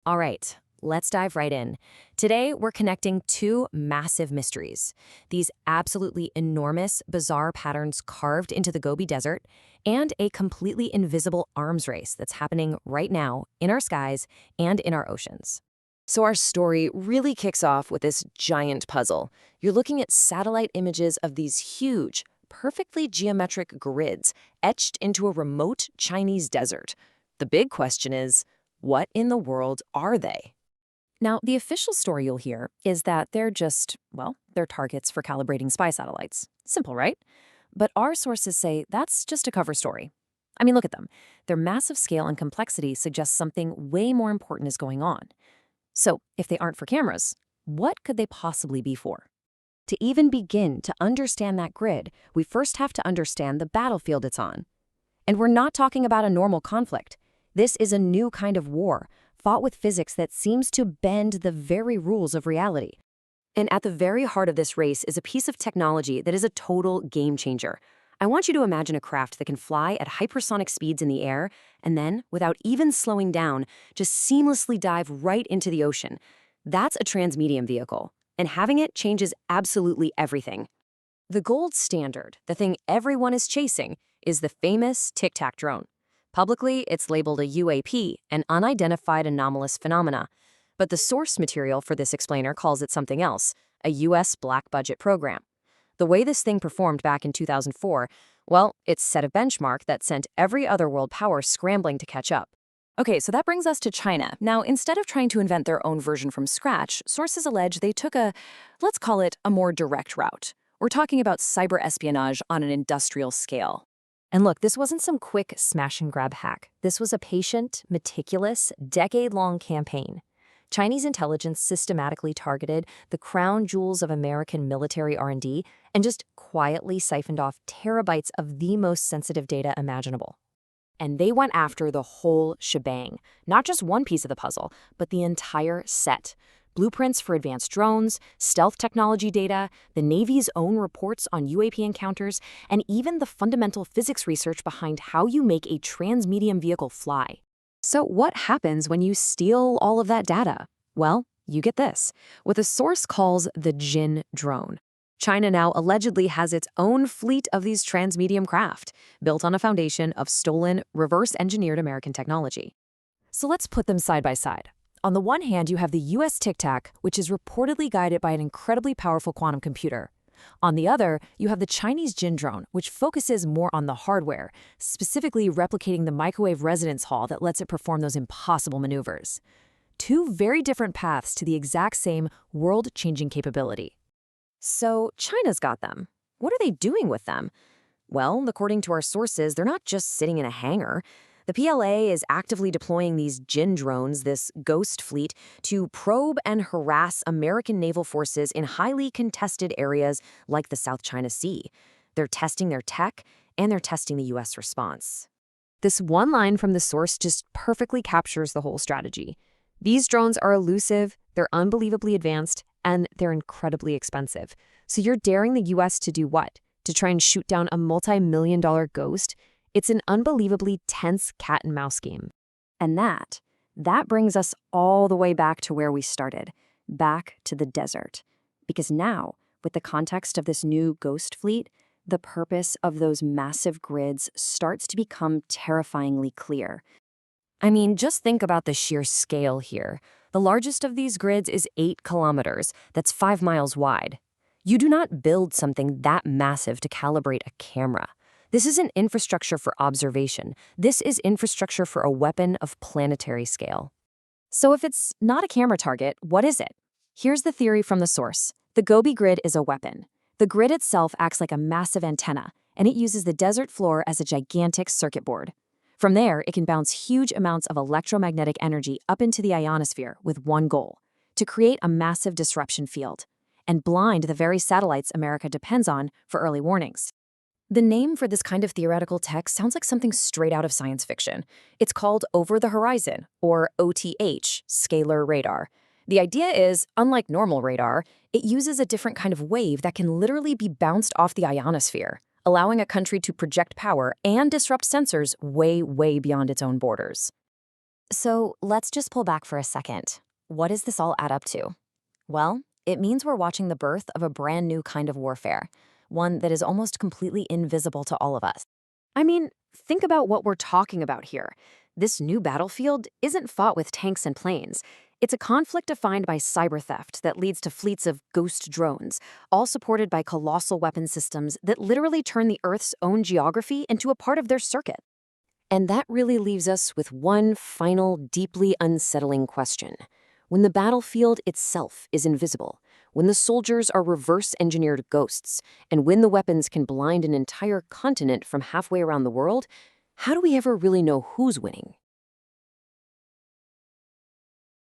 All right, let's dive right in. Today, we're connecting two massive mysteries. These absolutely enormous, bizarre patterns carved into the Gobi Desert, and a completely invisible arms race that's happening right now in our skies and in our oceans. So our story really kicks off with this giant puzzle. You're looking at satellite images of these huge, perfectly geometric grids etched into a remote Chinese desert. The big question is, what in the world are they? Now, the official story you'll hear is that they're just, well, they're targets for calibrating spy satellites. Simple, right? But our sources say that's just a cover story. I mean, look at them. Their massive scale and complexity suggests something way more important is going on. So, if they aren't for cameras, what could they possibly be for? To even begin to understand that grid, we first have to understand the battlefield it's on. And we're not talking about a normal conflict. This is a new kind of war, fought with physics that seems to bend the very rules of reality. And at the very heart of this race is a piece of technology that is a total game changer. I want you to imagine a craft that can fly at hypersonic speeds in the air and then, without even slowing down, just seamlessly dive right into the ocean. That's a transmedium vehicle, and having it changes absolutely everything. The gold standard, the thing everyone is chasing, is the famous Tic-Tac drone. Publicly, it's labeled a UAP, an unidentified anomalous phenomena. But the source material for this explainer calls it something else, a US black budget program. The way this thing performed back in 2004, well, it set a benchmark that sent every other world power scrambling to catch up. Okay, so that brings us to China. Now, instead of trying to invent their own version from scratch, sources allege they took let's call it a more direct route. We're talking about cyber espionage on an industrial scale. And look, this wasn't some quick smash-and-grab hack. This was a patient, meticulous, decade-long campaign. Chinese intelligence systematically targeted the crown jewels of American military R&D and just quietly siphoned off terabytes of the most sensitive data imaginable. And they went after the whole shebang, not just one piece of the puzzle, but the entire set. Blueprints for advanced drones, stealth technology data, the Navy's own reports on UAP encounters, and even the fundamental physics research behind how you make a transmedium vehicle fly. So what happens when you steal all of that data? Well, you get this, what the source calls the Jin drone. China now allegedly has its own fleet of these transmedium craft, built on a foundation of stolen, reverse-engineered American technology. So let's put them side by side. On the one hand, you have the US Tic-Tac, which is reportedly guided by an incredibly powerful quantum computer. On the other, you have the Chinese Jin drone, which focuses more on the hardware, specifically replicating the microwave resonance hall that lets it perform those impossible maneuvers. Two very different paths to the exact same world-changing capability. So China's got them. What are they doing with them? Well, according to our sources, they're not just sitting in a hangar. The PLA is actively deploying these Jin drones, this ghost fleet, to probe and harass American naval forces in highly contested areas like the South China Sea. They're testing their tech, and they're testing the U.S. response. This one line from the source just perfectly captures the whole strategy. These drones are elusive, they're unbelievably advanced, and they're incredibly expensive. So you're daring the U.S. to do what? To try and shoot down a multi-million-dollar ghost? It's an unbelievably tense cat-and-mouse game. And that brings us all the way back to where we started, back to the desert. Because now, with the context of this new ghost fleet, the purpose of those massive grids starts to become terrifyingly clear. I mean, just think about the sheer scale here. The largest of these grids is 8 kilometers. That's 5 miles wide. You do not build something that massive to calibrate a camera. This isn't infrastructure for observation. This is infrastructure for a weapon of planetary scale. So if it's not a camera target, what is it? Here's the theory from the source. The Gobi grid is a weapon. The grid itself acts like a massive antenna, and it uses the desert floor as a gigantic circuit board. From there, it can bounce huge amounts of electromagnetic energy up into the ionosphere with one goal: to create a massive disruption field and blind the very satellites America depends on for early warnings. The name for this kind of theoretical tech sounds like something straight out of science fiction. It's called Over the Horizon, or OTH Scalar radar. The idea is, unlike normal radar, it uses a different kind of wave that can literally be bounced off the ionosphere, allowing a country to project power and disrupt sensors way, way beyond its own borders. So let's just pull back for a second. What does this all add up to? Well, it means we're watching the birth of a brand new kind of warfare, one that is almost completely invisible to all of us. I mean, think about what we're talking about here. This new battlefield isn't fought with tanks and planes. It's a conflict defined by cyber theft that leads to fleets of ghost drones, all supported by colossal weapon systems that literally turn the Earth's own geography into a part of their circuit. And that really leaves us with one final, deeply unsettling question. When the battlefield itself is invisible, when the soldiers are reverse-engineered ghosts, and when the weapons can blind an entire continent from halfway around the world, how do we ever really know who's winning?